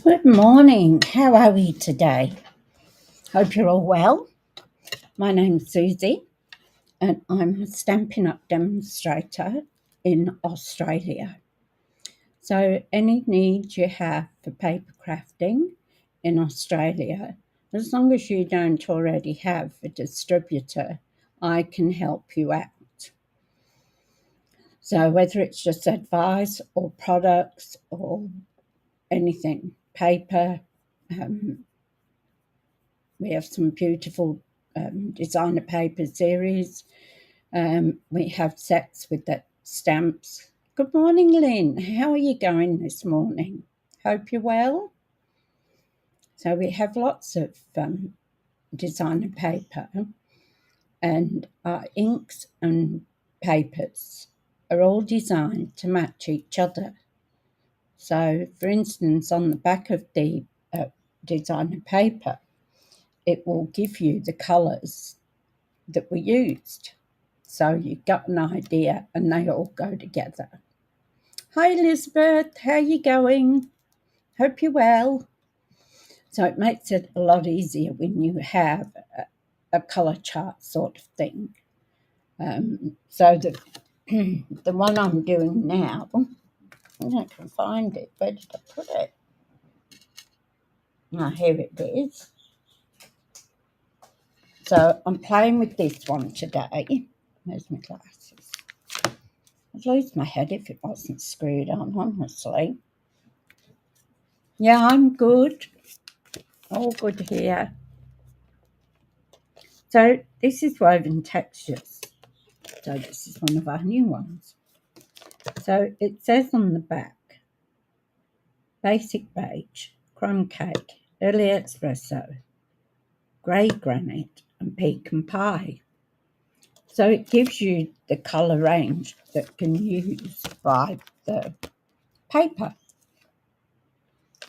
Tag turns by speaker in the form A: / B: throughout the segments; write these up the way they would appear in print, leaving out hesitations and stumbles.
A: Good morning. How are we today? Hope you're all well. My name's Suzie, and I'm a Stampin' Up demonstrator in Australia. So, any need you have for paper crafting in Australia, as long as you don't already have a distributor, I can help you out. So, whether it's just advice or products or anything, paper, we have some beautiful designer paper series. We have sets with the stamps. Good morning, Lynn. How are you going this morning? Hope you're well. So we have lots of designer paper, and our inks and papers are all designed to match each other. So, for instance, on the back of the designer paper, it will give you the colours that were used. So you've got an idea and they all go together. Hi Elizabeth, how are you going? Hope you're well. So it makes it a lot easier when you have a colour chart sort of thing. So the one I'm doing now, I can find it. Where did I put it? Ah, here it is. So I'm playing with this one today. Where's my glasses? I'd lose my head if it wasn't screwed on, honestly. Yeah, I'm good. All good here. So this is woven textures. So this is one of our new ones. So it says on the back, basic beige, crumb cake, early espresso, grey granite and pecan pie. So it gives you the colour range that can use by the paper.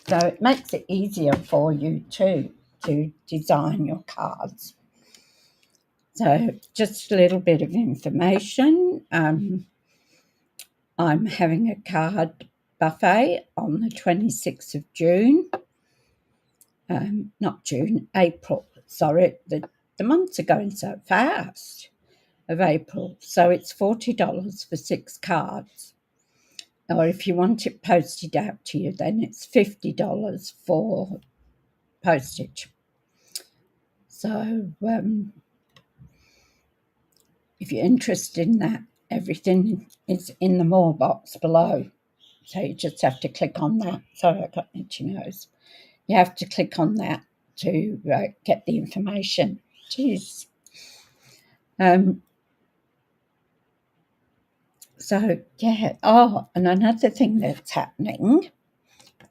A: So it makes it easier for you too to design your cards. So just a little bit of information. I'm having a card buffet on the 26th of June. Not June, April. Sorry, the months are going so fast of April. So it's $40 for 6 cards. Or if you want it posted out to you, then it's $50 for postage. So if you're interested in that, everything is in the more box below. So you just have to click on that. Sorry, I got itchy nose. You have to click on that to get the information. Jeez. So, yeah. Oh, and another thing that's happening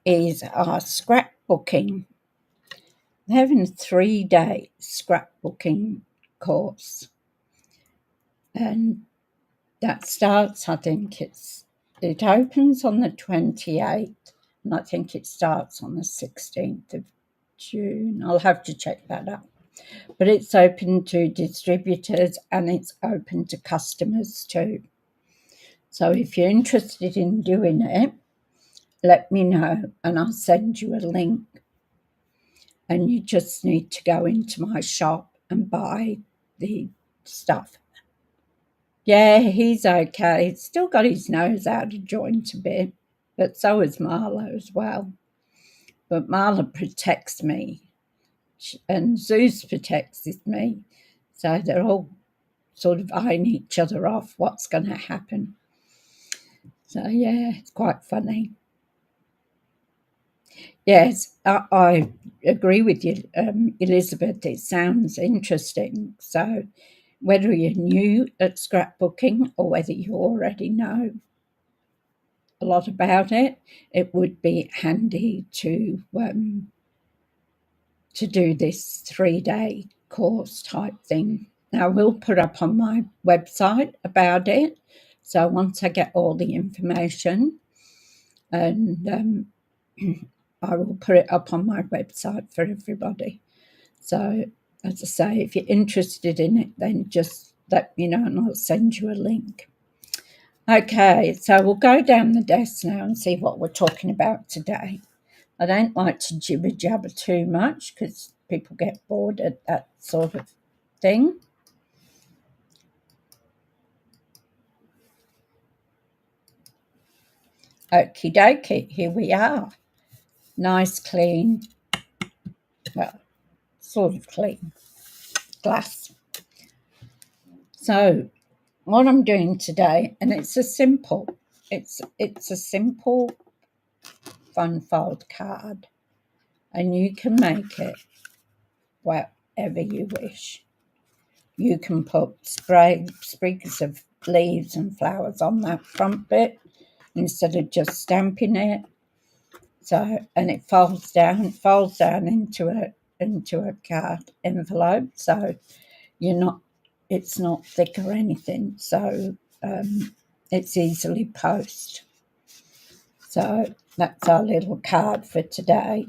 A: is our scrapbooking. They're having a 3-day scrapbooking course. And that starts, I think it opens on the 28th, and I think it starts on the 16th of June. I'll have to check that out. But it's open to distributors and it's open to customers too. So if you're interested in doing it, let me know and I'll send you a link. And you just need to go into my shop and buy the stuff. Yeah, he's okay. He's still got his nose out of joint a bit, but so is Marlo as well. But Marla protects me, and Zeus protects me. So they're all sort of eyeing each other off what's going to happen. So, yeah, it's quite funny. Yes, I agree with you, Elizabeth. It sounds interesting. So whether you're new at scrapbooking or whether you already know a lot about it, it would be handy to do this 3-day course type thing. Now, I will put up on my website about it. So once I get all the information, and I will put it up on my website for everybody. So, as I say, if you're interested in it, then just let me know and I'll send you a link. Okay, so we'll go down the desk now and see what we're talking about today. I don't like to jibber jabber too much because people get bored at that sort of thing. Okie dokie, here we are. Nice, clean, well, sort of clean glass. So what I'm doing today, and it's a simple fun fold card, and you can make it whatever you wish. You can put sprigs of leaves and flowers on that front bit instead of just stamping it. So, and it folds down into a card envelope. So it's not thick or anything. So it's easily posted. So that's our little card for today.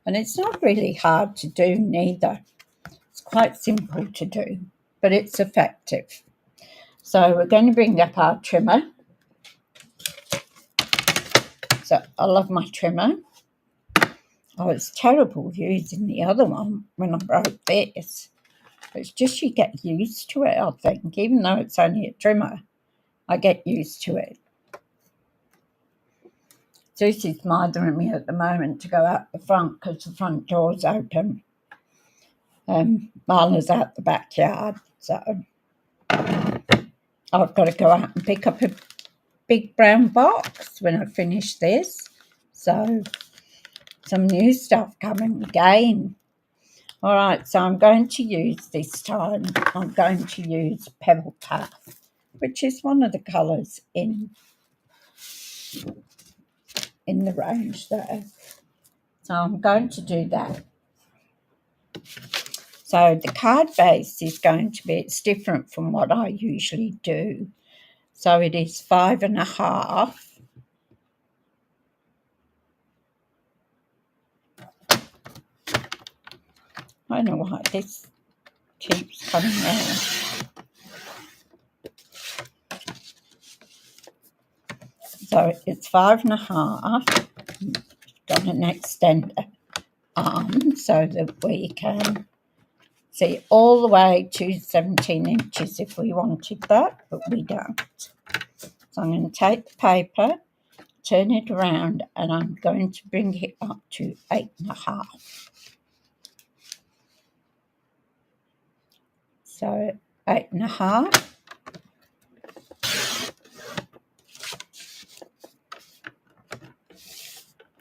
A: And it's not really hard to do neither. It's quite simple to do, but it's effective. So we're going to bring up our trimmer. So I love my trimmer. I was terrible using the other one when I broke this. It's just you get used to it, I think. Even though it's only a trimmer, I get used to it. Susie's mothering me at the moment to go out the front because the front door's open. Marla's out the backyard, so I've got to go out and pick up a big brown box when I finish this. So some new stuff coming again. All right, so I'm going to use Pebble Path, which is one of the colours in the range there. So I'm going to do that. So the card base is going to be, it's different from what I usually do. So it is 5.5. I don't know why this keeps coming around. So it's 5.5. Got an extender arm so that we can see all the way to 17 inches if we wanted that, but we don't. So I'm going to take the paper, turn it around, and I'm going to bring it up to 8.5. So 8.5.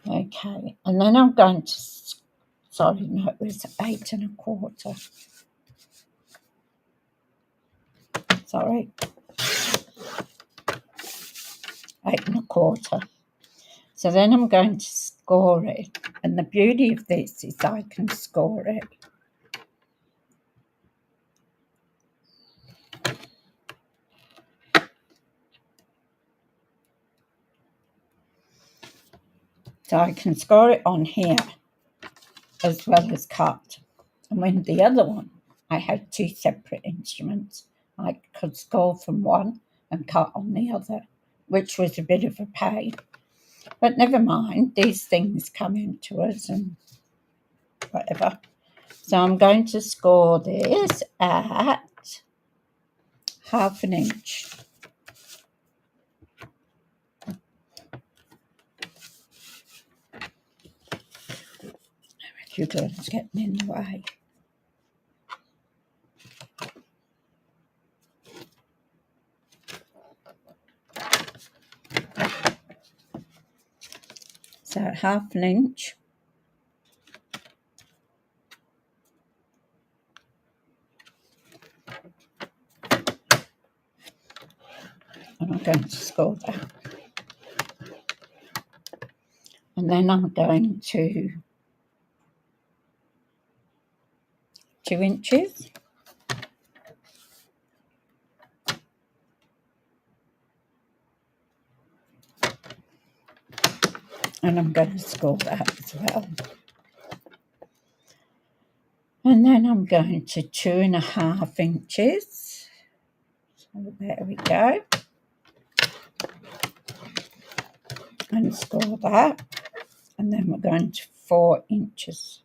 A: Okay, and then I'm going to, sorry, no, it was 8.25. Sorry. 8.25. So then I'm going to score it. And the beauty of this is I can score it. So I can score it on here as well as cut. And when the other one, I had two separate instruments. I could score from one and cut on the other, which was a bit of a pain. But never mind, these things come into us and whatever. So I'm going to score this at 1/2 inch. You girls getting in the way. So 1/2 inch. And I'm going to score that. And then I'm going to 2 inches. And I'm going to score that as well. And then I'm going to 2.5 inches. So there we go. And score that. and then we're going to 4 inches.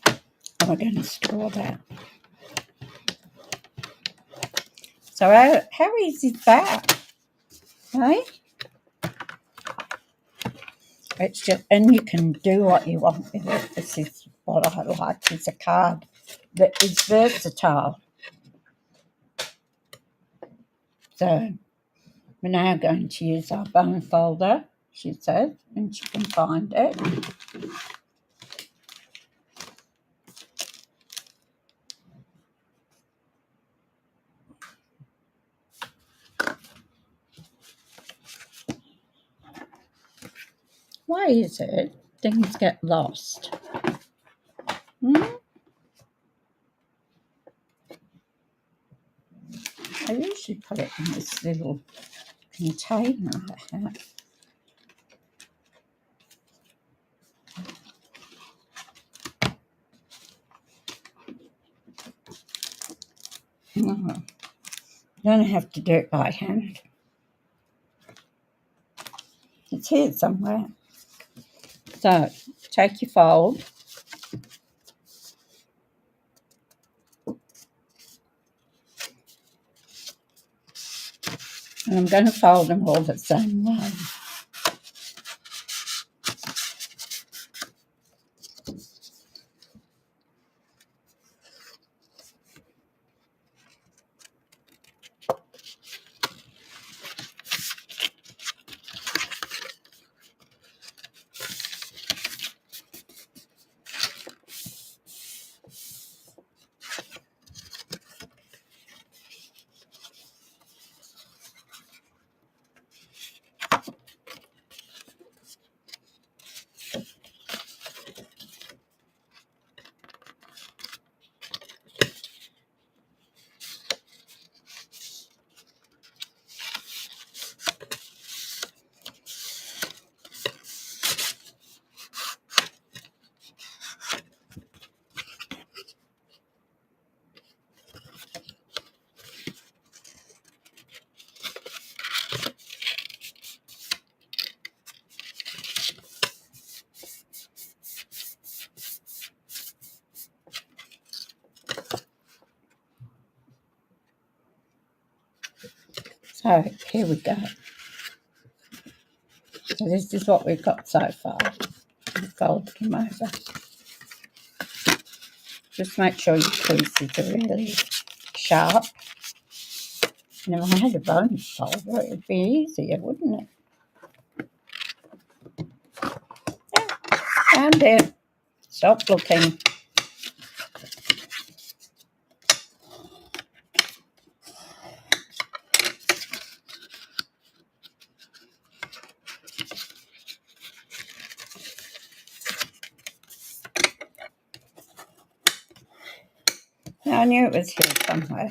A: And we're going to store that. So how easy is that? Hey? It's just, and you can do what you want with it. This is what I like, is a card that is versatile. So we're now going to use our bone folder, she said, and she can find it. Why is it things get lost? I usually put it in this little container I have. I'm going to have to do it by hand. It's here somewhere. So take your fold. And I'm going to fold them all the same way. So here we go. So this is what we've got so far. We've folded them over. Just make sure your creases are really sharp. And if I had a bone folder, it would be easier, wouldn't it? Yeah, found it. Stop looking. Now, I knew it was here somewhere.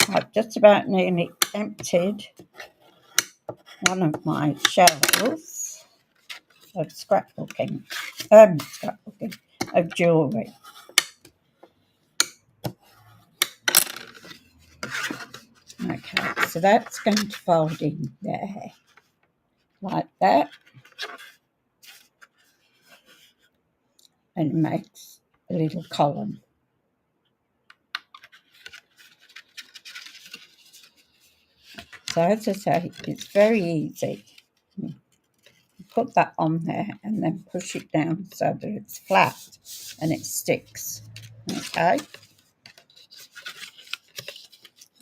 A: I've just about nearly emptied one of my shelves of scrapbooking, of jewellery. Okay, so that's going to fold in there, like that, and it makes a little column. So as I say, it's very easy. Put that on there and then push it down so that it's flat and it sticks. Okay.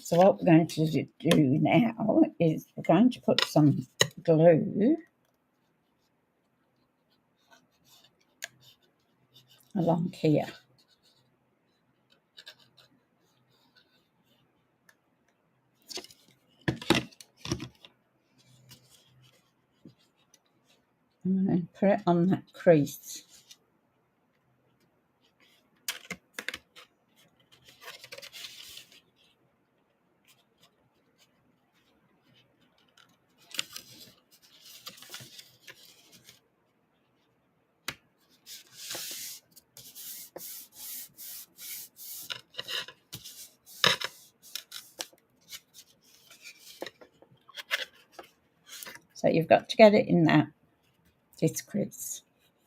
A: So what we're going to do now is we're going to put some glue along here. And put it on that crease. So you've got to get it in this crease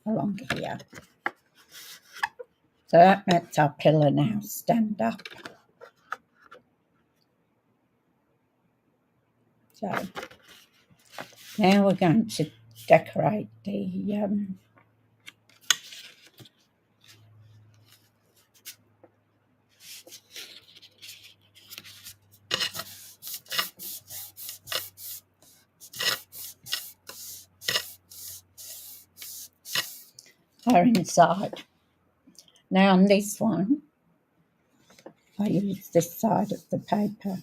A: along here. So that makes our pillar now stand up. So now we're going to decorate the her inside. Now on this one, I use this side of the paper.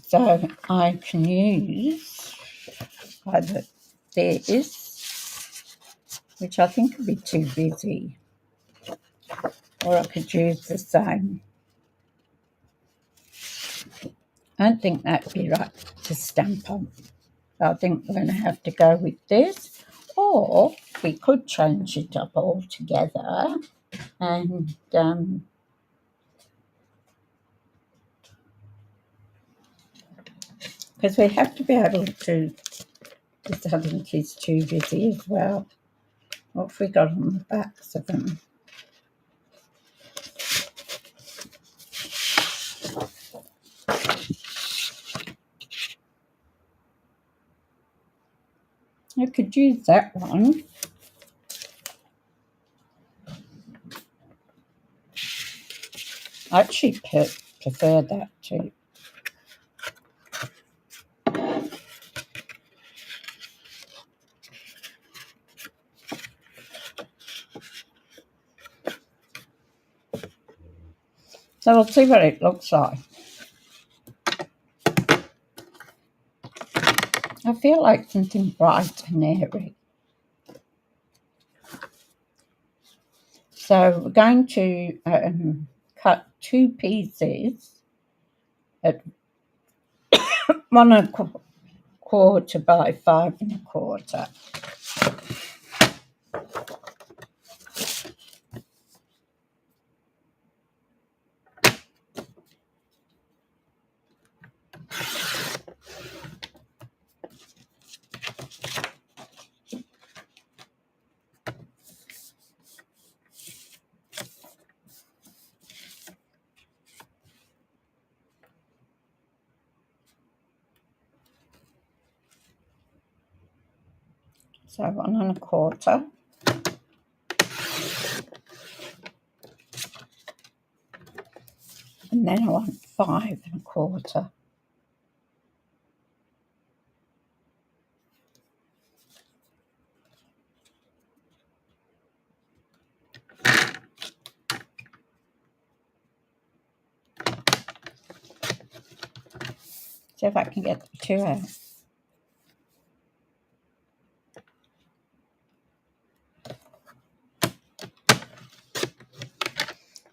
A: So I can use either this, which I think would be too busy, or I could use the same. I don't think that'd be right to stamp on. I think we're going to have to go with this, or we could change it up altogether and because we have to be able to, this I think is too busy as well. What have we got on the backs of them? I could use that one. I actually prefer that too. So we'll see what it looks like. I feel like something bright and airy. So we're going to cut 2 pieces at 1 1/4 by 5 1/4. So 1 1/4. And then I want 5 1/4. See if I can get the 2 out.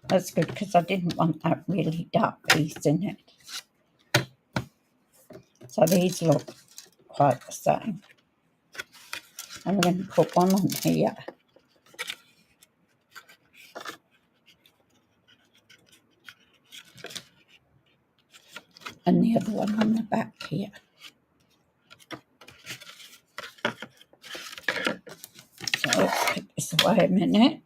A: That's good because I didn't want that really dark piece in it. So these look quite the same. I'm going to put one on here. And the other one on the back here. So let's put this away a minute.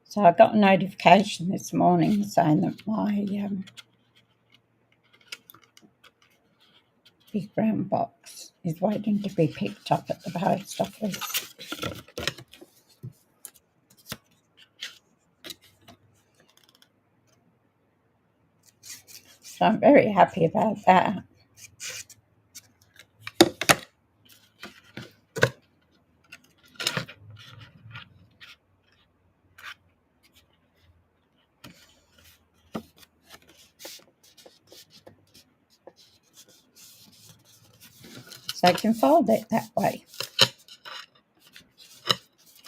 A: So I got a notification this morning saying that my big brown box is waiting to be picked up at the post office. So I'm very happy about that. So I can fold it that way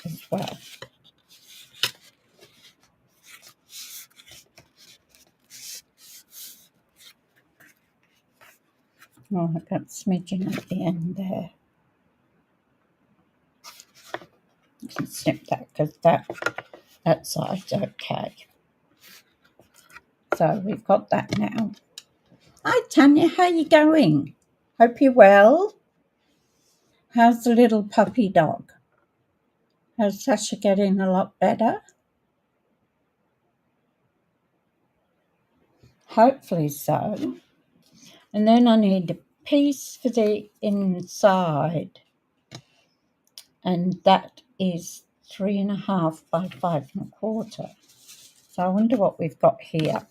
A: as well. Oh, I've got a smidgen at the end there. You can snip that because that side's okay. So we've got that now. Hi Tanya, how you going? Hope you're well. How's the little puppy dog? How's Sasha getting a lot better? Hopefully so. And then I need a piece for the inside, and that is 3.5 by 5.25. So I wonder what we've got here.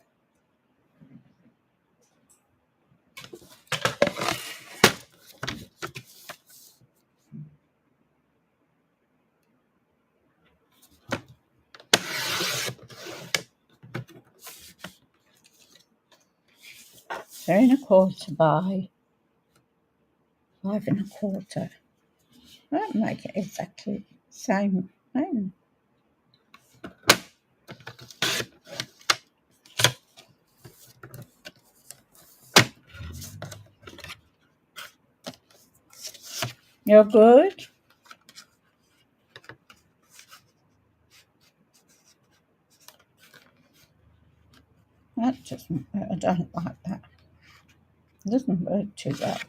A: Three and a quarter by 5.25. That make it exactly the same. You're good? That doesn't, I don't like that. It doesn't work too well.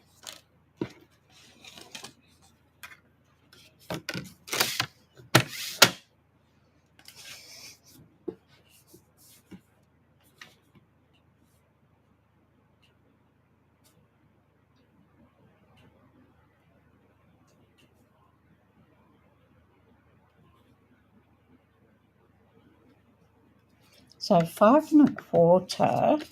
A: So 5.25.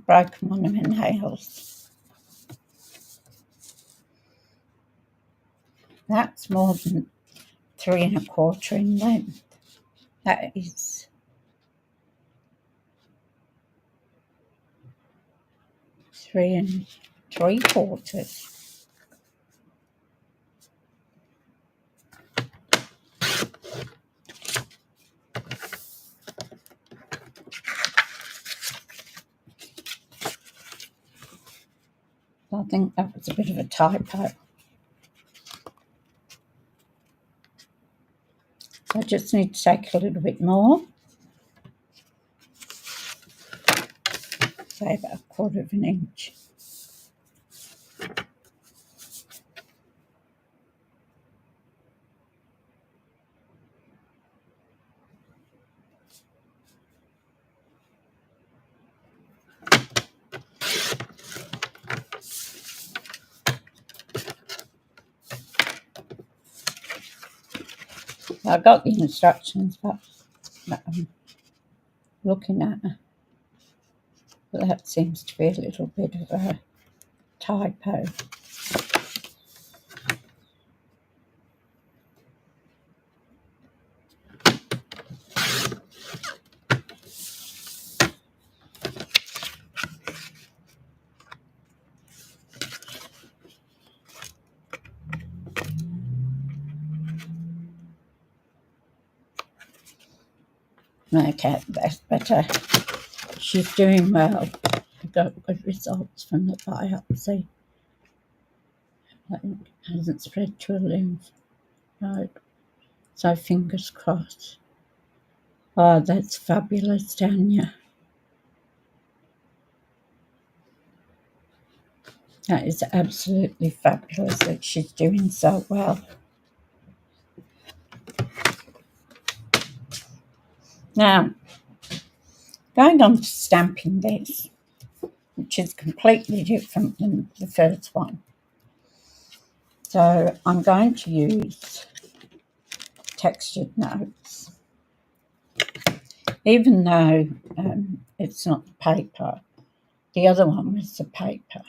A: Broken one of my nails. That's more than 3.25 in length. That is 3.75. I think that was a bit of a typo. I just need to take a little bit more. Say about 1/4 inch. I got the instructions, but I'm looking at it. But that seems to be a little bit of a typo. Okay, that's better. She's doing well. I got good results from the biopsy. It hasn't spread to a lymph node. So fingers crossed. Oh, that's fabulous, Tanya. That is absolutely fabulous that she's doing so well. Now, going on to stamping this, which is completely different than the first one. So I'm going to use textured notes. Even though it's not the paper, the other one was the paper.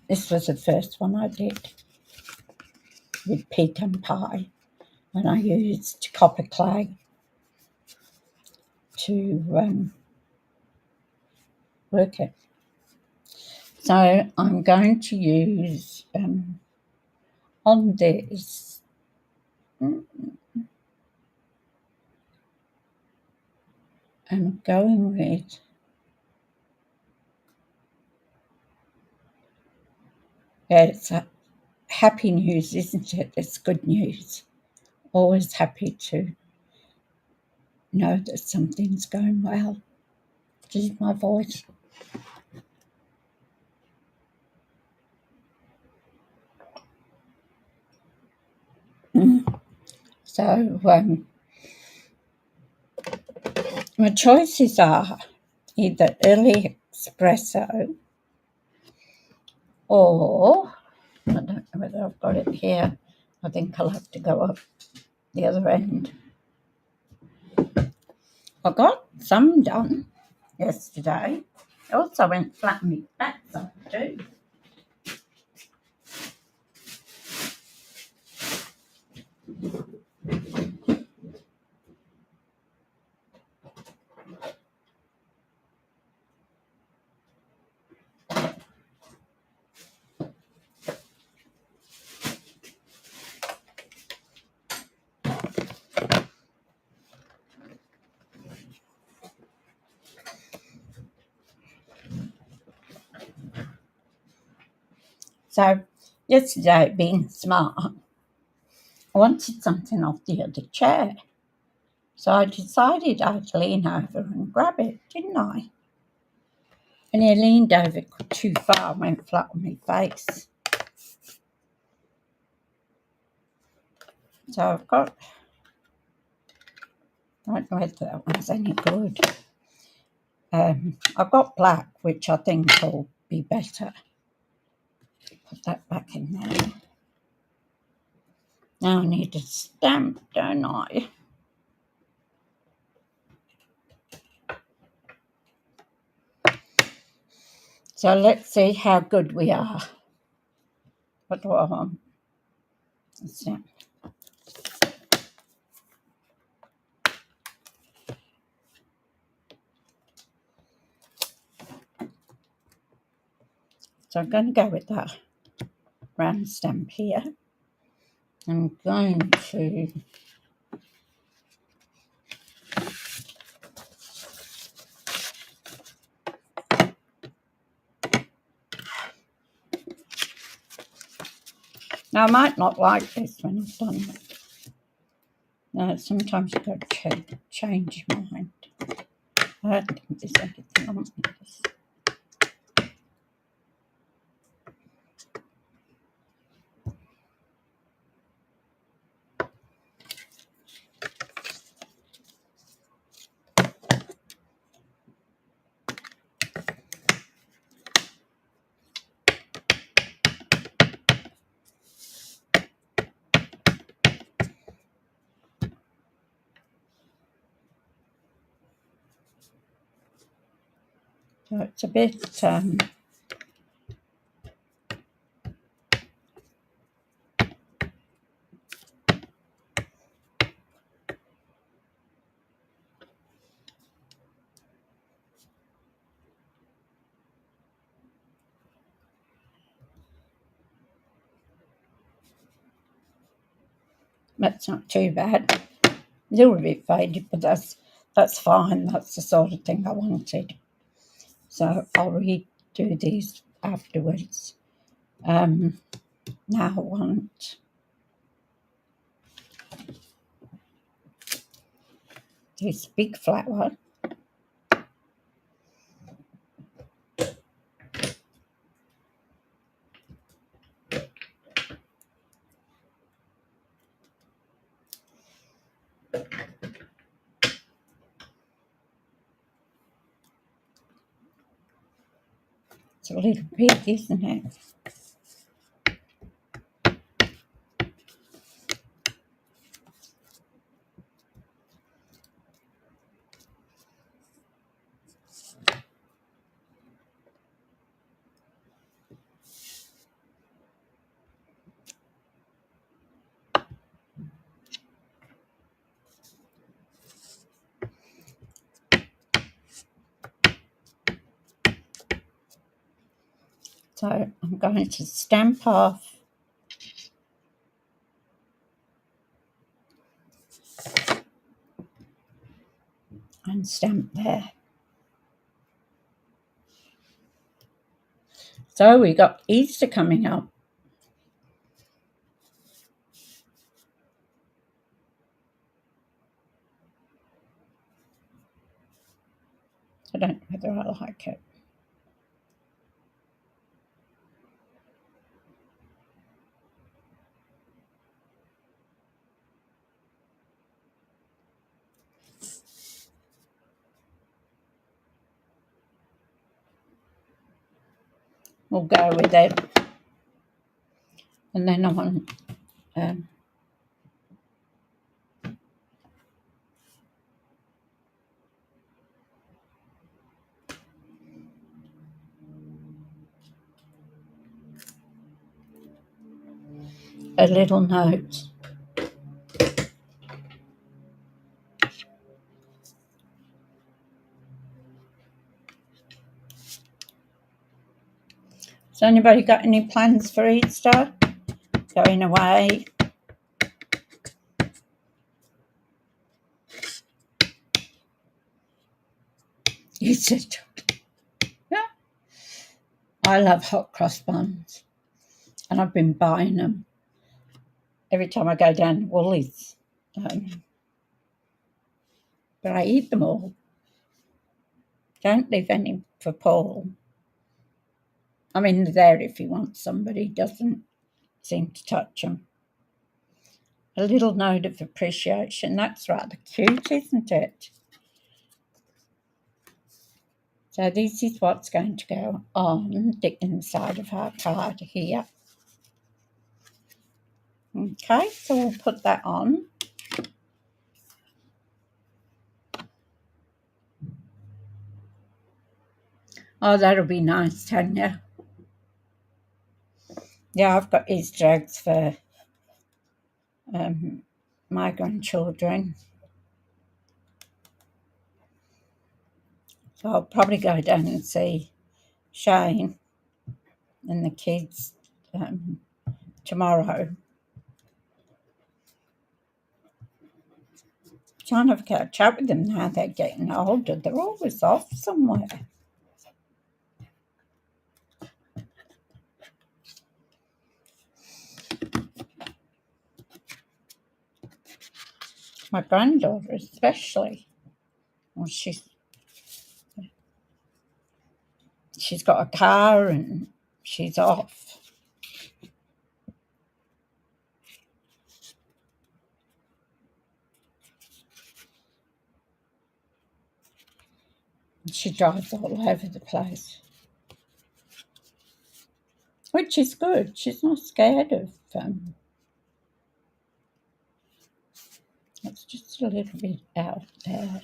A: This was the first one I did with pecan pie, and I used copper clay to work it. So I'm going to use on this I'm going with it's happy news, isn't it? It's good news. Always happy to know that something's going well. Excuse my voice. So my choices are either early espresso or I don't know whether I've got it here. I think I'll have to go up the other end. I got some done yesterday. I also went flat on my backside too. So yesterday, being smart, I wanted something off the other chair. So I decided I'd lean over and grab it, didn't I? And I leaned over too far, went flat on my face. So I've got, I don't know whether that one's any good. I've got black, which I think will be better. Put that back in there. Now I need a stamp, don't I? So let's see how good we are. What do I want? A stamp. So I'm going to go with that round stamp here. I'm going to now I might not like this when I've done it. No, sometimes you've got to change your mind. I don't think there's anything on this. So it's a bit that's not too bad. A little bit faded, but that's fine. That's the sort of thing I wanted. So I'll redo these afterwards. Now I want this big flat one. It's a little big, isn't it? So I'm going to stamp off and stamp there. So we got Easter coming up. I don't know whether I like it. We'll go with it. And then I want a little note. Has anybody got any plans for Easter? Going away? You said, yeah. I love hot cross buns, and I've been buying them every time I go down to Woolies. But I eat them all. Don't leave any for Paul. I mean, they're there if he wants somebody, doesn't seem to touch them. A little note of appreciation. That's rather cute, isn't it? So this is what's going to go on the inside of our card here. Okay, so we'll put that on. Oh, that'll be nice, Tanya. Yeah, I've got Easter eggs for my grandchildren. So I'll probably go down and see Shane and the kids tomorrow. Trying to have a chat with them now they're getting older. They're always off somewhere. My granddaughter especially. Well, she's got a car and she's off. She drives all over the place, which is good. She's not scared of it's just a little bit out there.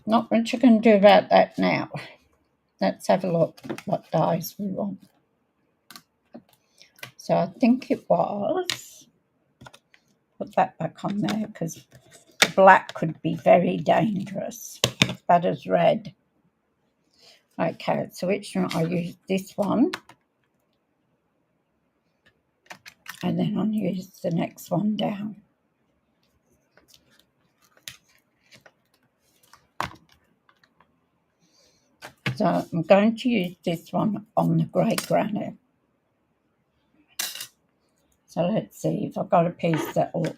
A: Not much you can do about that now. Let's have a look what dies we want. So I think it was, put that back on there because black could be very dangerous, as bad as red. Okay, so which one? I use this one. And then I'll use the next one down. So I'm going to use this one on the grey granite. So let's see if I've got a piece that will...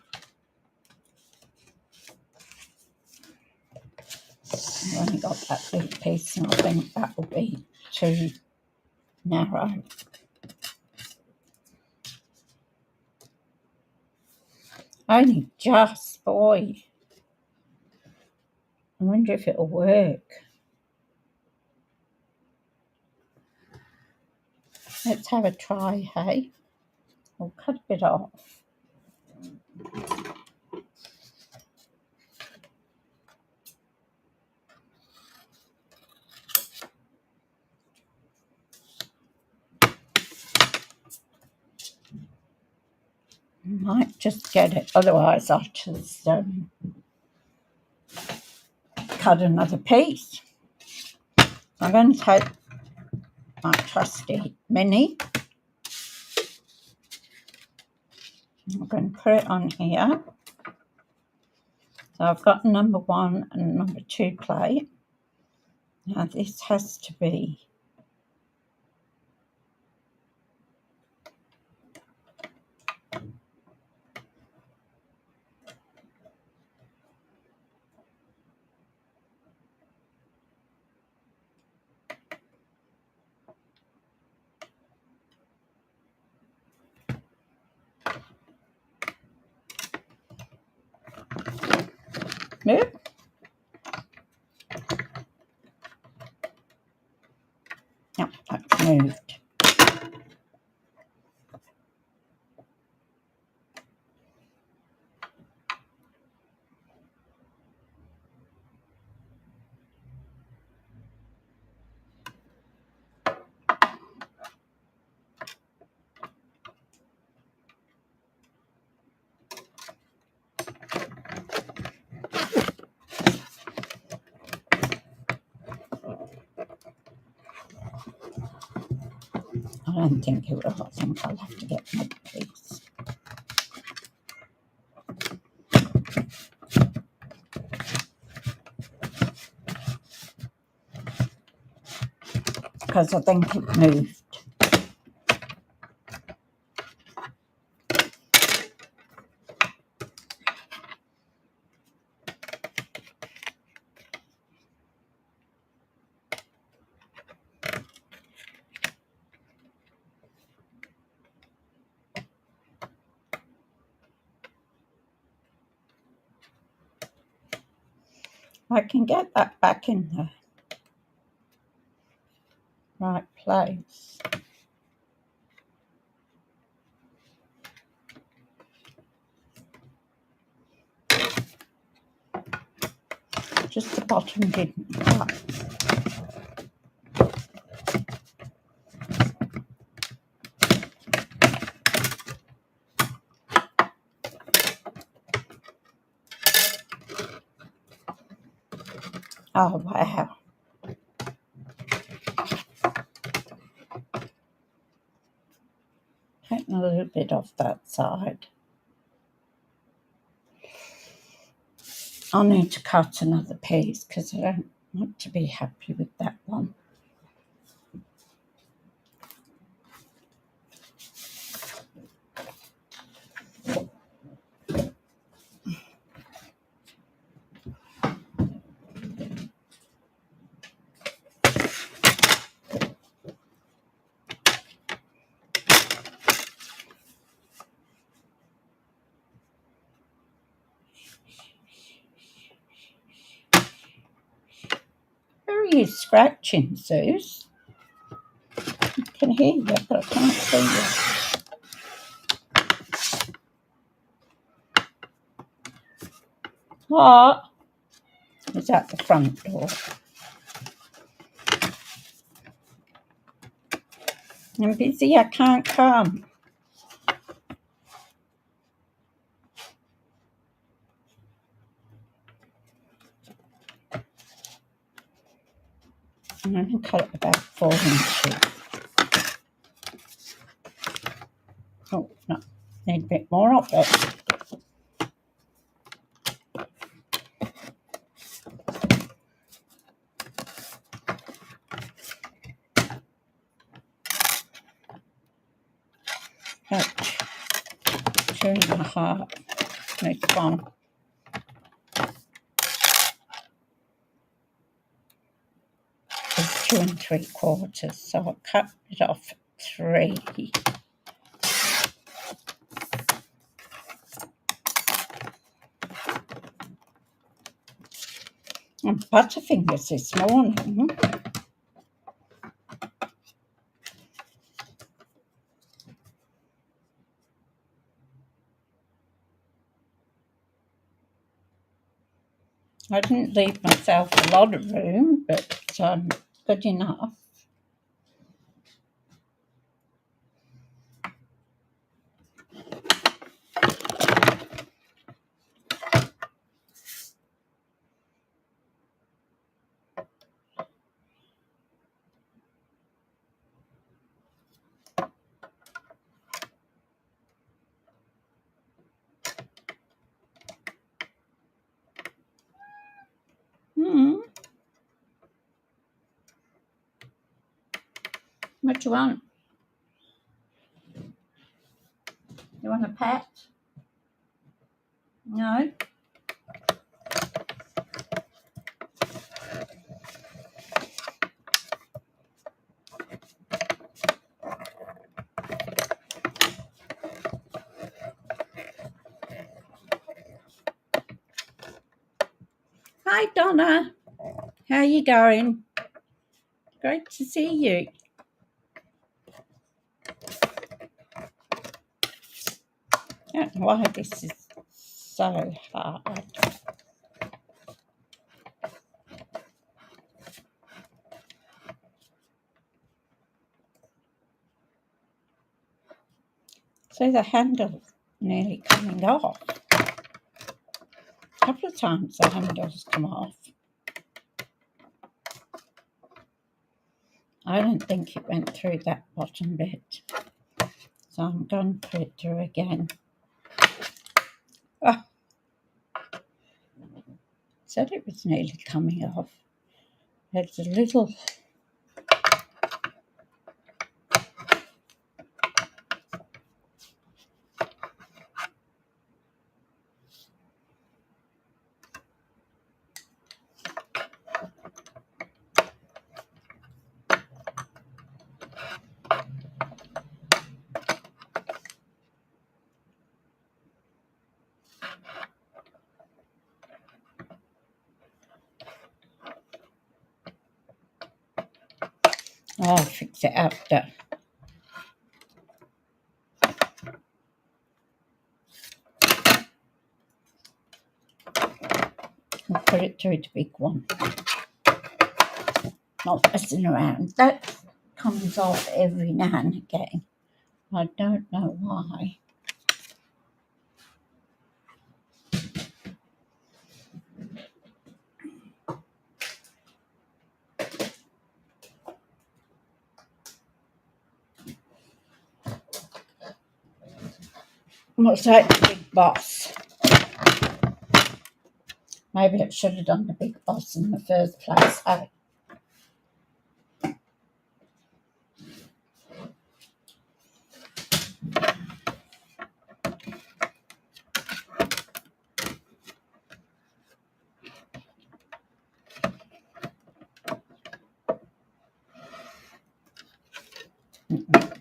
A: I've only got that little piece and I think that will be too narrow. Only just, boy. I wonder if it'll work. Let's have a try, hey? I'll cut a bit off. Might just get it, otherwise I'll just cut another piece. I'm going to take my trusty mini. I'm going to put it on here. So I've got number 1 and number 2 plate. Now this has to be move. Yep, that's moved. I don't think it will. I think I'll have to get another piece. Because I think it moved. I can get that back in the right place. Just the bottom didn't cut. Oh wow. Taking a little bit off that side. I'll need to cut another piece because I don't want to be happy with that one. Where are you scratching, Suze? I can hear you, but I can't see you. What? Is that the front door? I'm busy, I can't come. I'm going to cut it about 4 inches. Oh, no, need a bit more of it. About 2.5. Next one. It's 2 3/4, so I'll cut it off 3. And butterfingers this morning. I didn't leave myself a lot of room, but good enough. What do you want? You want a pet? No? Hi, Donna. How are you going? Great to see you. I don't know why this is so hard. So the handle's nearly coming off. A couple of times the handle's come off. I don't think it went through that bottom bit. So I'm going to put it through again. Oh, said it was nearly coming off. There's a little... I'll fix it after. I'll put it through the big one. Not messing around. That comes off every now and again. I don't know why. What's that, the Big Boss? Maybe I should have done the Big Boss in the first place.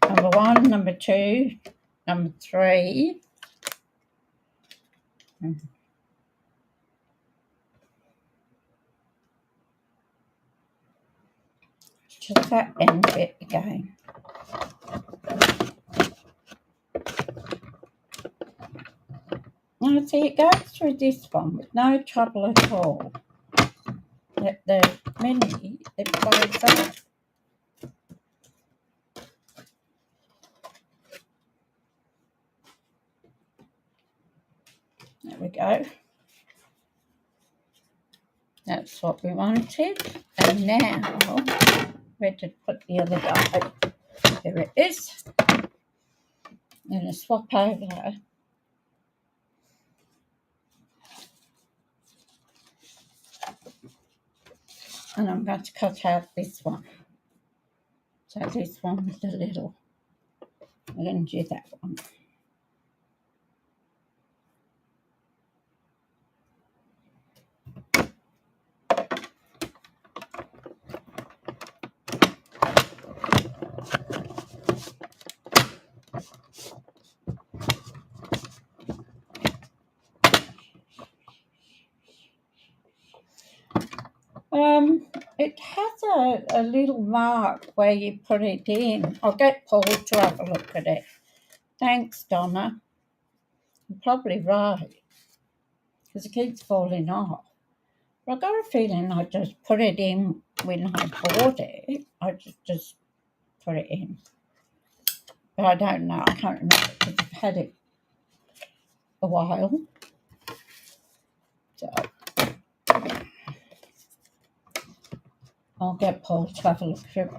A: Number 1, number 2, number 3. Just that end bit again. Now see, it goes through this one with no trouble at all. The mini, it flies up. There we go. That's what we wanted. And now, where to put the other die? There it is. I'm going to swap over. And I'm going to cut out this one. So this one with the little. I'm going to do that one. It has a little mark where you put it in. I'll get Paul to have a look at it. Thanks, Donna. You're probably right, because it keeps falling off. But I got a feeling I just put it in when I bought it. I just put it in. But I don't know. I can't remember because I've had it a while. So I'll get Paul to have a look at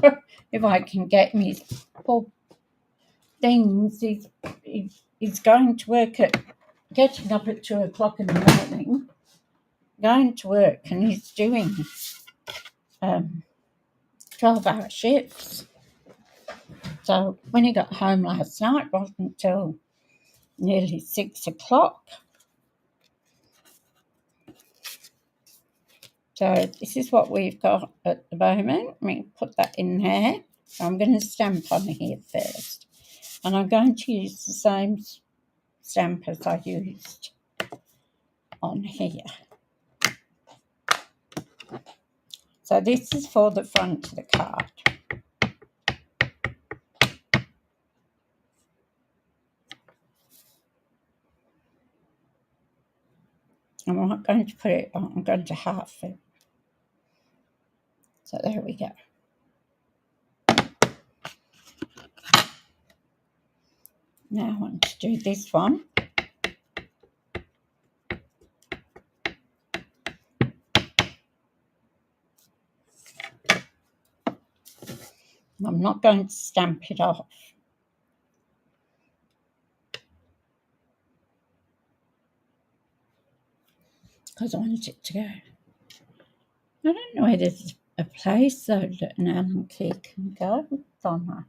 A: it. If I can get me poor things. He's going to work getting up at 2 o'clock in the morning, going to work, and he's doing 12-hour shifts. So when he got home last night, it wasn't until nearly 6 o'clock. So this is what we've got at the moment. Let me put that in there. So I'm going to stamp on here first. And I'm going to use the same stamp as I used on here. So this is for the front of the card. I'm not going to put it on, I'm going to half it. So there we go. Now I want to do this one. I'm not going to stamp it off. Because I want it to go. I don't know where there's a place though that an Allen key can go. It's on there.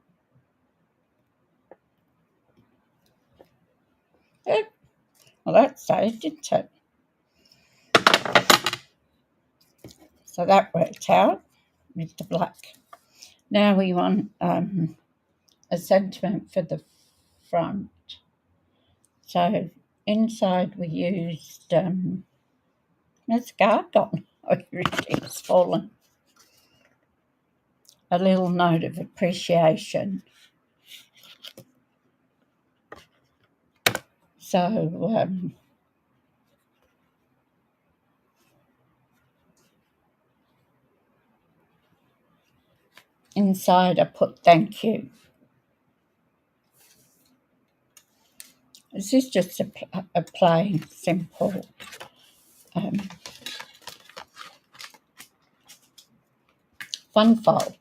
A: Oh, well, that stayed, didn't it? So that worked out with the black. Now we want a sentiment for the front. So inside we used, there's a card gone. Oh, it's fallen. A little note of appreciation. So inside I put thank you. This is just a plain, simple fun fold.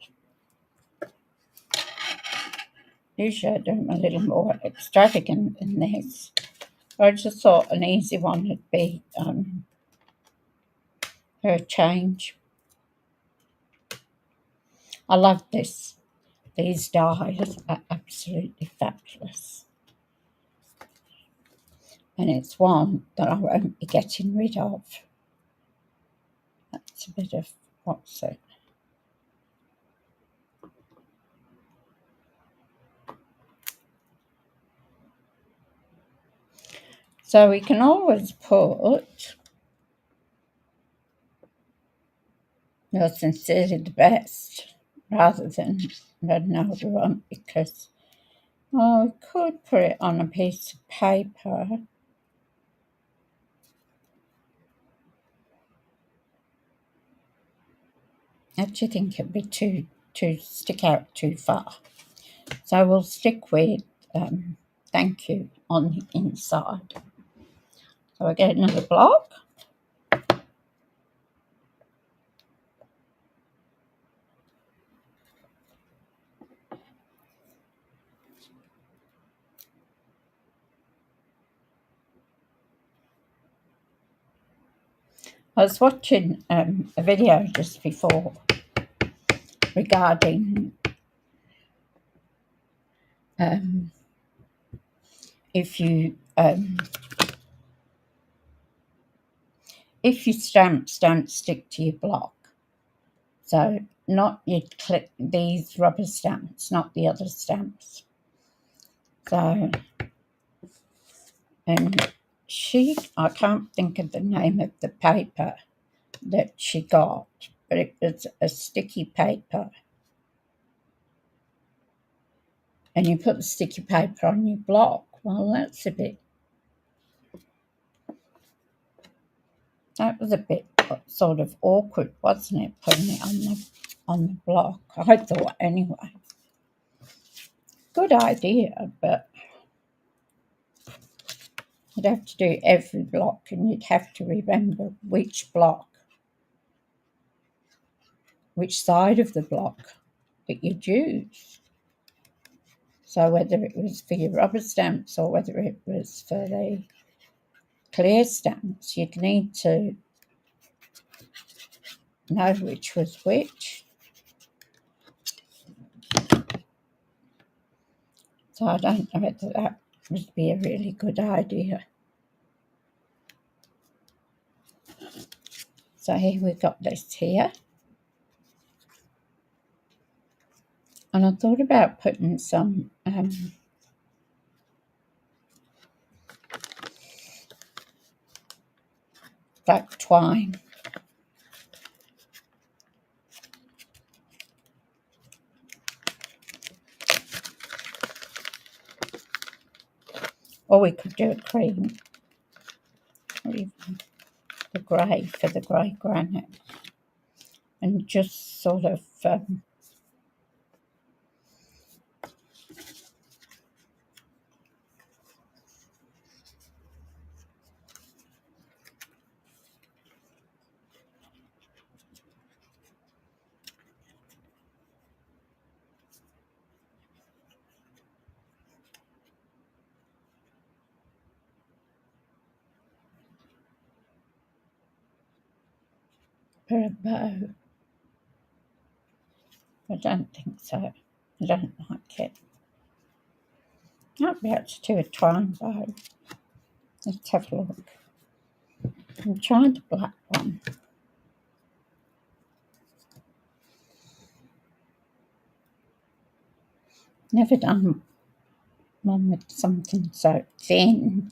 A: Usually I do them a little more extravagant than this. I just thought an easy one would be her change. I love this. These dies are absolutely fabulous. And it's one that I won't be getting rid of. That's a bit of, what's it? So we can always put you're sincerely the best rather than another one, because we could put it on a piece of paper. I actually think it'd be too stick out too far. So we'll stick with thank you on the inside. So I get another block. I was watching a video just before regarding if you stamps don't stick to your block. So not you click these rubber stamps, not the other stamps. So, and I can't think of the name of the paper that she got, but it was a sticky paper. And you put the sticky paper on your block. Well, that's a bit, that was a bit sort of awkward, wasn't it, putting it on the block? I thought anyway. Good idea, but you'd have to do every block and you'd have to remember which block, which side of the block that you'd use. So whether it was for your rubber stamps or whether it was for the clear stamps, you'd need to know which was which. So I don't know whether that would be a really good idea. So here we've got this here. And I thought about putting some black twine. Or we could do a cream, or even the grey for the grey granite. And just sort of put a bow. I don't think so. I don't like it. I'll be able to do a twine bow. Let's have a look. I'm trying the black one. Never done one with something so thin.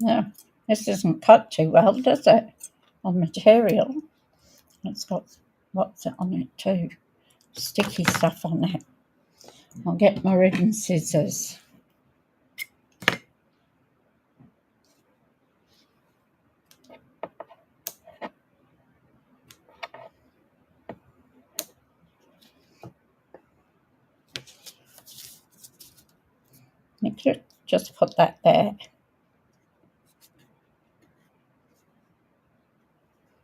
A: No, this doesn't cut too well, does it? On material. It's got what's it on it too? Sticky stuff on it. I'll get my ribbon scissors. I could just put that there.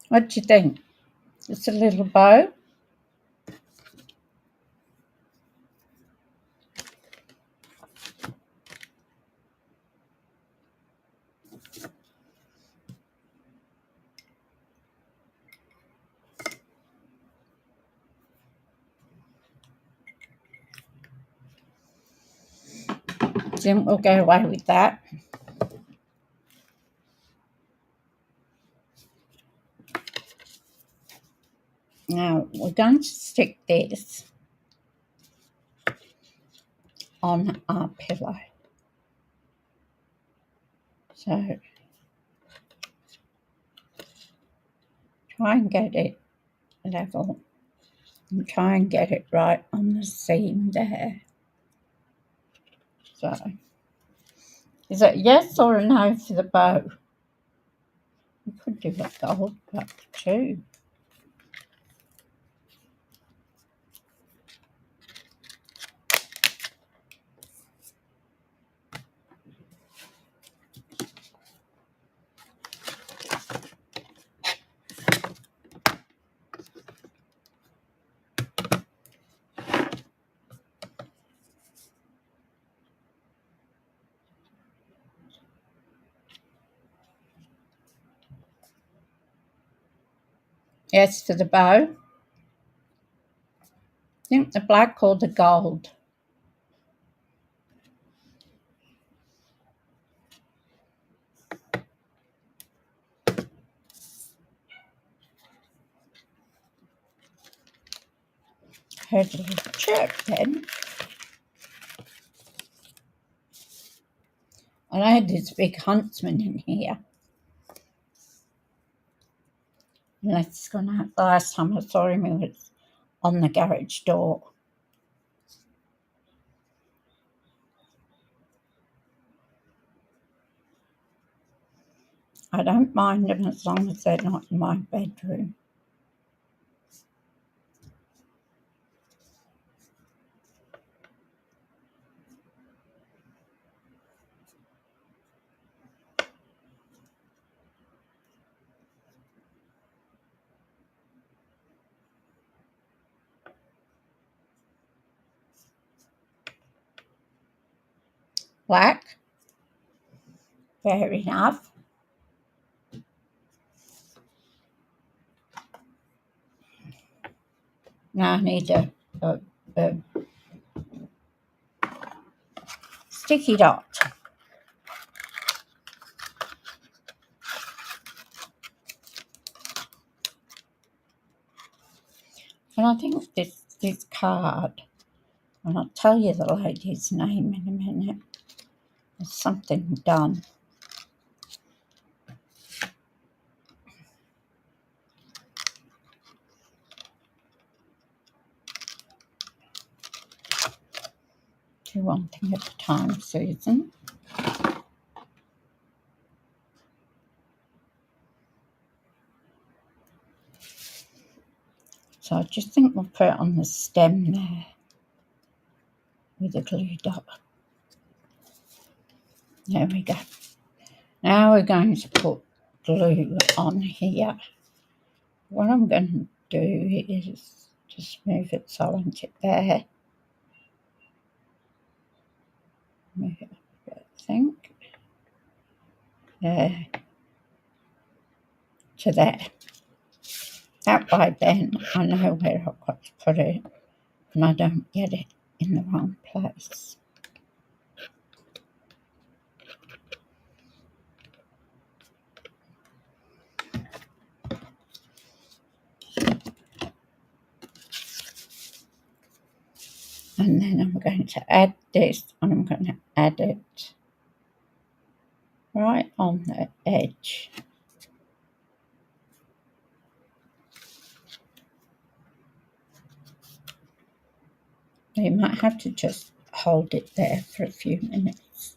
A: What do you think? It's a little bow. Then we'll go away with that. Now we're going to stick this on our pillow. So try and get it level and try and get it right on the seam there. So is it yes or a no for the bow? We could do a gold bow too. Yes, for the bow. I think the black or the gold. Heard a little chirp then. And I had this big huntsman in here. And that's gone out. The last time I saw him, he was on the garage door. I don't mind them as long as they're not in my bedroom. Black. Fair enough. Now I need a sticky dot. And I think this card, and I'll tell you the lady's name in a minute, there's something done. Do one thing at a time, Susan. So I just think we'll put it on the stem there with a glue dot. There we go. Now we're going to put glue on here. What I'm going to do is just move it so I want it there. Move it up a bit, I think. There. To there. That way then I know where I've got to put it and I don't get it in the wrong place. And then I'm going to add this and I'm going to add it right on the edge. You might have to just hold it there for a few minutes.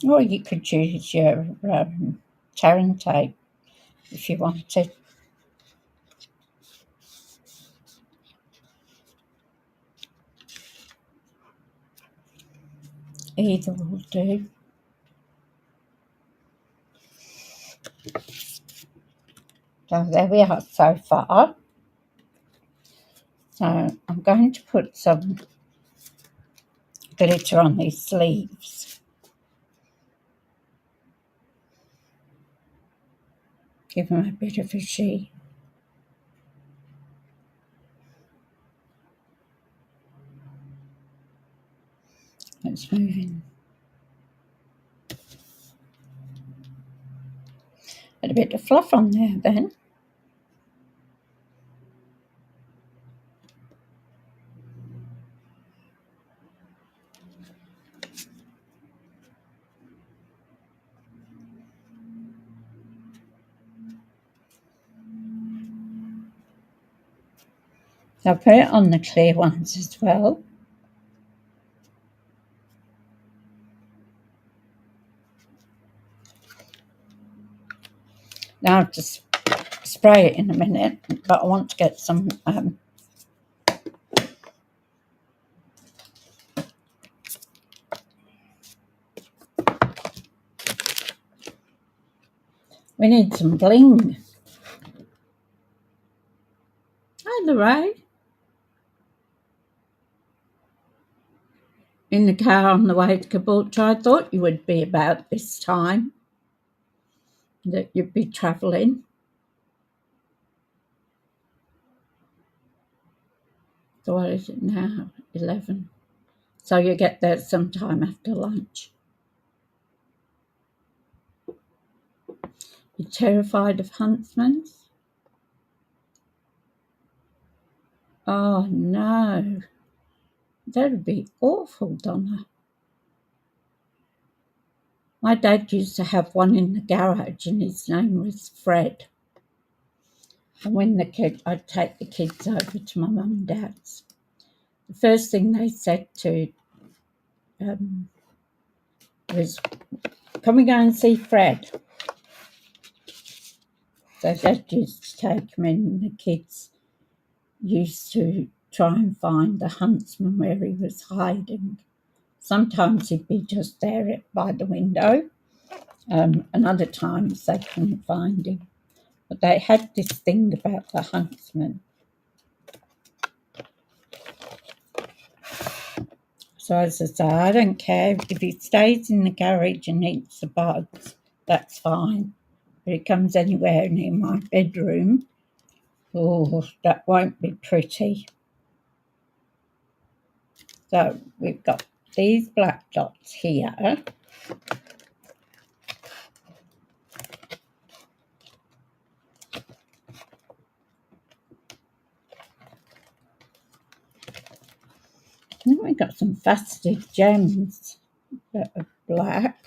A: Or you could use your Terran tape if you wanted. Either will do. So there we are so far. So I'm going to put some glitter on these sleeves. Give them a bit of a sheen. It's moving. Add a bit of fluff on there then. I'll put it on the clear ones as well. Now I'll just spray it in a minute, but I want to get some we need some bling. Hi, Lorraine. In the car on the way to Caboolture, I thought you would be about this time, that you'd be travelling. So what is it now? 11. So you get there sometime after lunch. You're terrified of huntsmen? Oh, no. That would be awful, Donna. My dad used to have one in the garage and his name was Fred. And when I'd take the kids over to my mum and dad's, the first thing they said was, "Can we go and see Fred?" So Dad used to take them in, and the kids used to try and find the huntsman where he was hiding. Sometimes he'd be just there by the window, and other times they couldn't find him. But they had this thing about the huntsman. So as I say, I don't care if he stays in the garage and eats the bugs, that's fine. But if he comes anywhere near my bedroom, oh, that won't be pretty. So we've got these black dots here. Then we've got some festive gems that are black.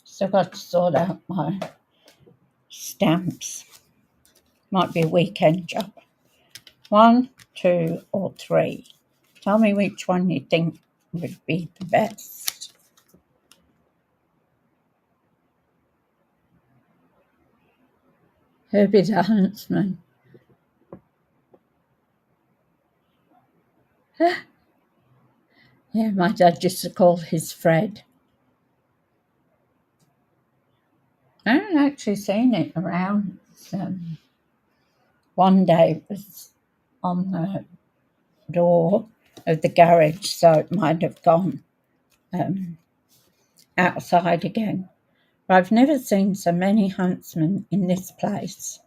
A: So I've got to sort out my stamps. Might be a weekend job. 1, 2, or 3. Tell me which one you think would be the best. Herbie the Huntsman. Yeah, my dad used to call his Fred. I haven't actually seen it around. One day it was on the door of the garage, so it might have gone outside again. But I've never seen so many huntsmen in this place,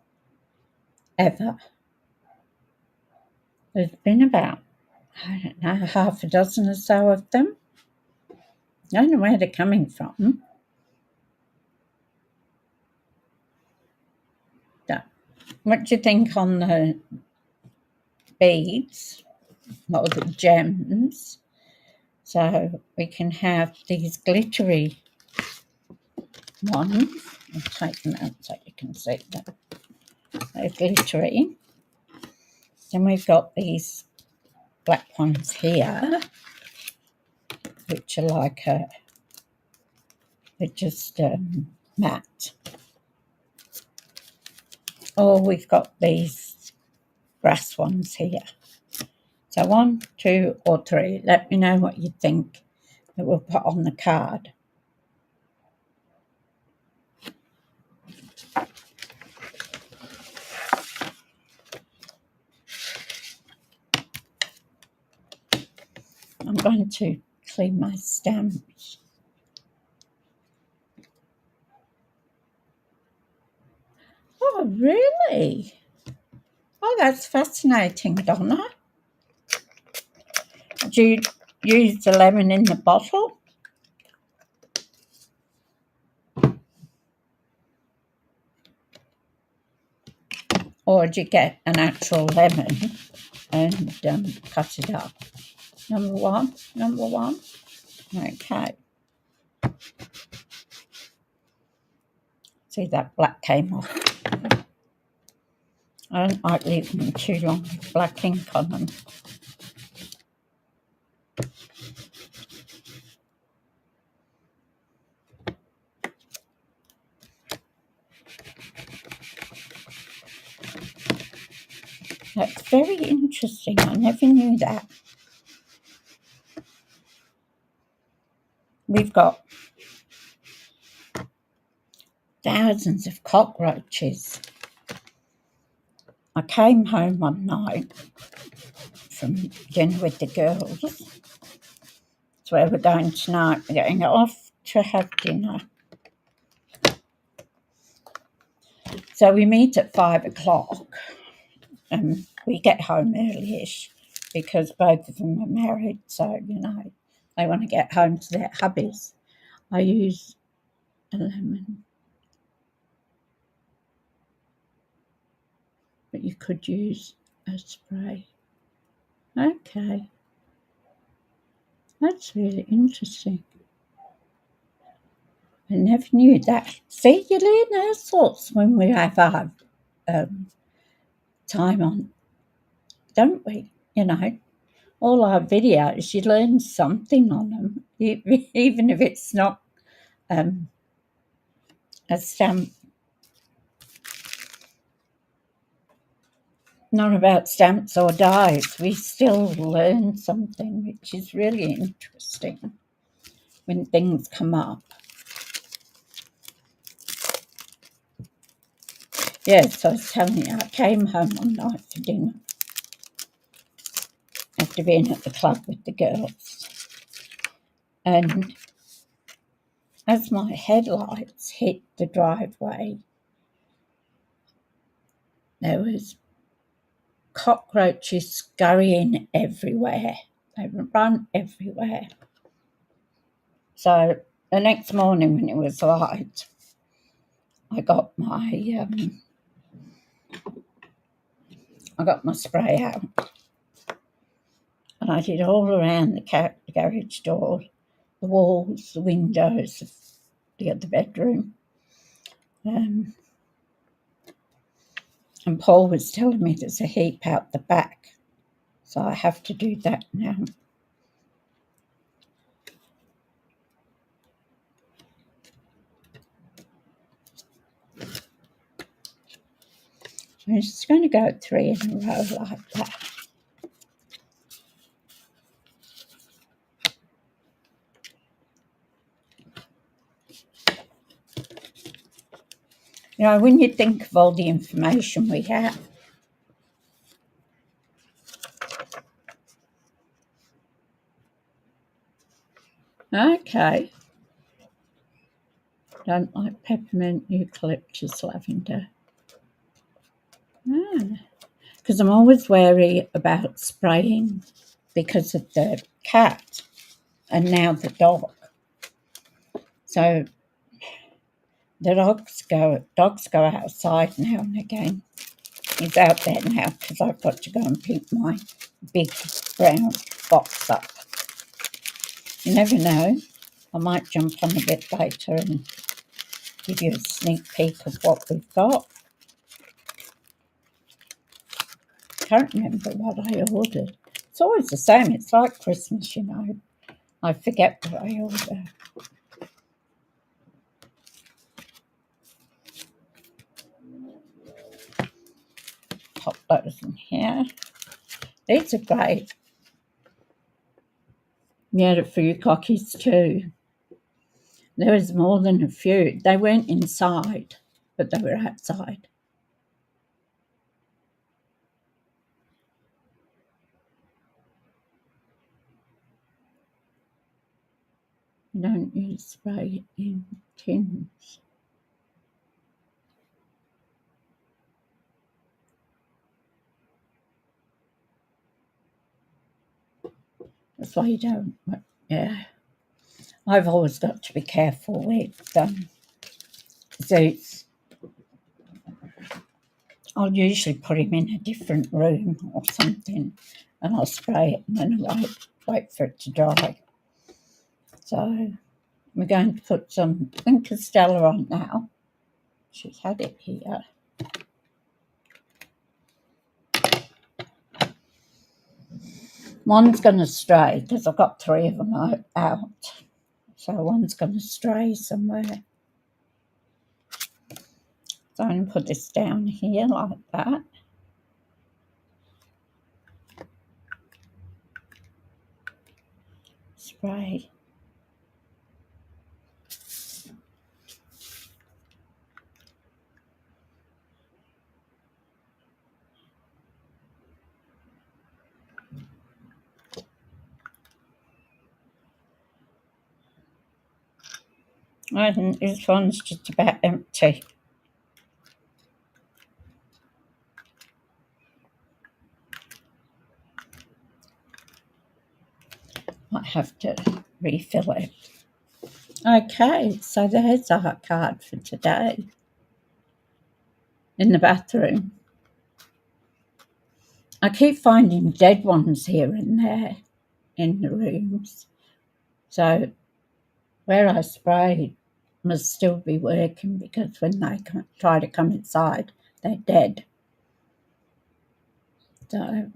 A: ever. There's been about, I don't know, half a dozen or so of them. I don't know where they're coming from. What do you think on the beads or the gems? So we can have these glittery ones. I'll take them out so you can see them. They're glittery. Then we've got these black ones here, which are like they're just matte. Or we've got these brass ones here. So 1, 2, or 3. Let me know what you think that we'll put on the card. I'm going to clean my stamps. Oh, really? Oh, that's fascinating, Donna. Do you use the lemon in the bottle? Or do you get an actual lemon and cut it up? Number one. Okay. See, that black came off. I don't like leaving them too long with black ink on them. That's very interesting. I never knew that. We've got thousands of cockroaches. I came home one night from dinner with the girls. That's where we're going tonight. We're going off to have dinner. So we meet at 5 o'clock and we get home early-ish because both of them are married. So, they want to get home to their hubbies. I use a lemon, but you could use a spray. Okay, that's really interesting. I never knew that. See, you learn all sorts when we have our time on, don't we? You know, all our videos, you learn something on them, even if it's not a stamp, not about stamps or dies. We still learn something, which is really interesting when things come up. Yes, I was telling you, I came home one night for dinner after being at the club with the girls. And as my headlights hit the driveway, there was cockroaches scurrying everywhere. They run everywhere. So the next morning when it was light, I got my spray out, and I did all around the garage door, the walls, the windows of the other bedroom. And Paul was telling me there's a heap out the back, so I have to do that now. I'm just going to go 3 in a row like that. You know, when you think of all the information we have, okay. Don't like peppermint, eucalyptus, lavender. Because I'm always wary about spraying because of the cat and now the dog. So the dogs go outside now and again. He's out there now because I've got to go and pick my big brown box up. You never know. I might jump on a bit later and give you a sneak peek of what we've got. Can't remember what I ordered. It's always the same. It's like Christmas, you know. I forget what I order. Pop those in here. These are great. Yeah, the food cookies too. There was more than a few. They weren't inside, but they were outside. You don't use spray in tins. That's why you don't. Yeah. I've always got to be careful with Zeus. I'll usually put him in a different room or something, and I'll spray it and then wait for it to dry. So we're going to put some Stella on now. She's had it here. One's going to stray because I've got 3 of them out. So one's going to stray somewhere. So I'm going to put this down here like that. Spray. And this one's just about empty. Might have to refill it. Okay, so there's our card for today. In the bathroom. I keep finding dead ones here and there in the rooms. So where I sprayed must still be working, because when they try to come inside, they're dead. So,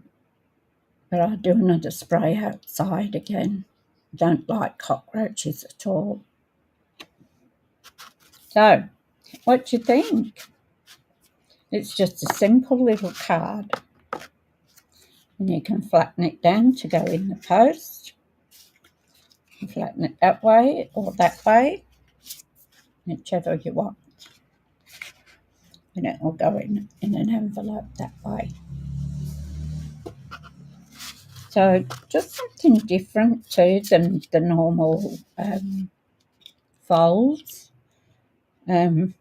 A: but I'll do another spray outside again. Don't like cockroaches at all. So, what do you think? It's just a simple little card. And you can flatten it down to go in the post. You flatten it that way or that way, whichever you want. And it will go in an envelope that way. So just something different too than the normal folds. And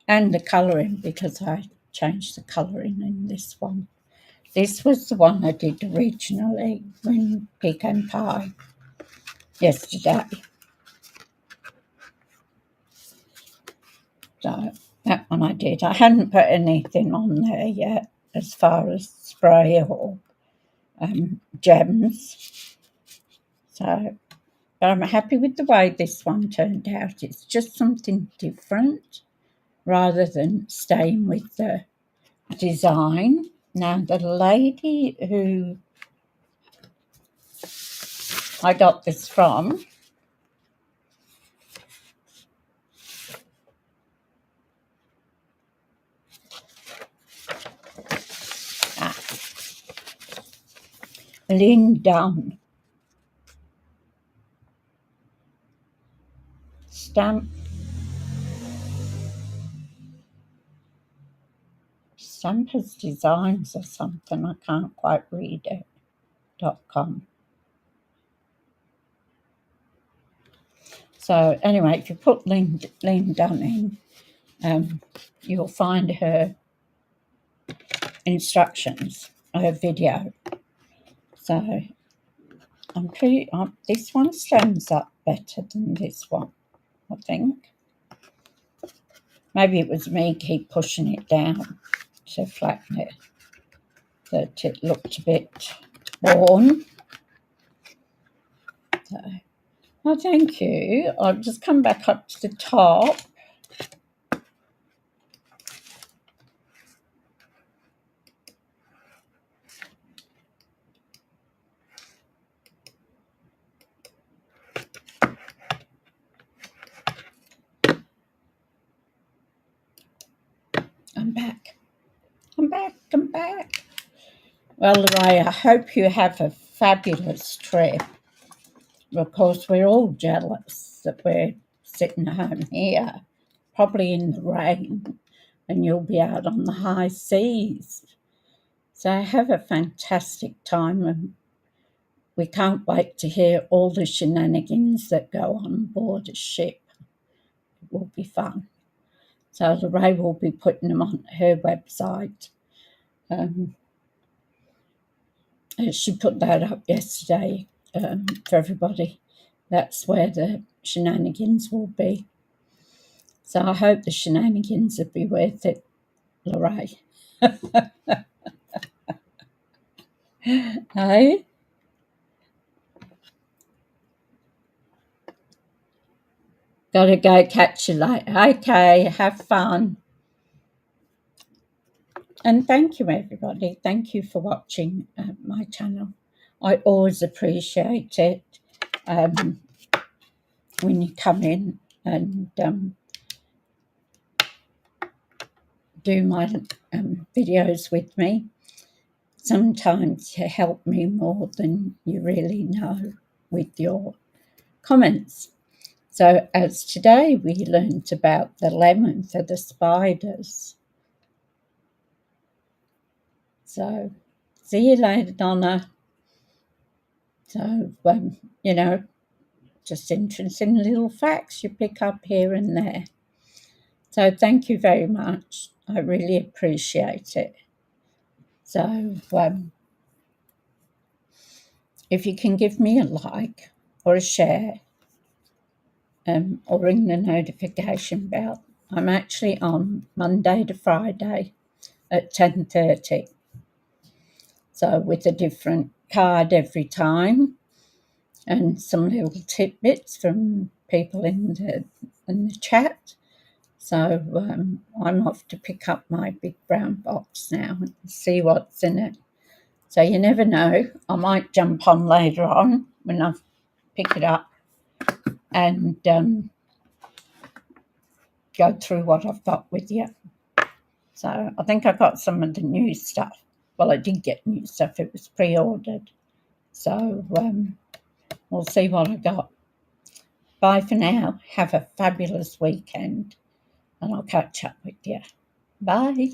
A: the colouring, because I changed the colouring in this one. This was the one I did originally when pecan pie yesterday. So that one I did. I hadn't put anything on there yet as far as spray or gems. So, but I'm happy with the way this one turned out. It's just something different rather than staying with the design. Now, the lady who I got this from, Lynn Dunn, Stampers Designs or something, I can't quite read it, .com. So anyway, if you put Lynn Dunn in, you'll find her instructions, her video. So this one stands up better than this one, I think. Maybe it was me keep pushing it down to flatten it, that it looked a bit worn. So, well, thank you. I'll just come back up to the top. I'm back. Well, Lorraine, I hope you have a fabulous trip. Of course, we're all jealous that we're sitting home here, probably in the rain, and you'll be out on the high seas. So have a fantastic time, and we can't wait to hear all the shenanigans that go on board a ship. It will be fun. So Lorraine will be putting them on her website. She put that up yesterday for everybody. That's where the shenanigans will be. So I hope the shenanigans will be worth it, Lorraine. Hey? Gotta go catch you later. Okay, have fun. And thank you, everybody. Thank you for watching my channel. I always appreciate it when you come in and do my videos with me. Sometimes you help me more than you really know with your comments. So as today we learned about the lemon for the spiders. So see you later, Donna. So, just interesting little facts you pick up here and there. So thank you very much. I really appreciate it. So if you can give me a like or a share, or ring the notification bell. I'm actually on Monday to Friday at 10:30. So with a different card every time and some little tidbits from people in the chat. So I'm off to pick up my big brown box now and see what's in it. So you never know. I might jump on later on when I've picked it up and go through what I've got with you. So I think I got some of the new stuff. Well, I did get new stuff. It was pre-ordered. So we'll see what I got. Bye for now. Have a fabulous weekend and I'll catch up with you. Bye.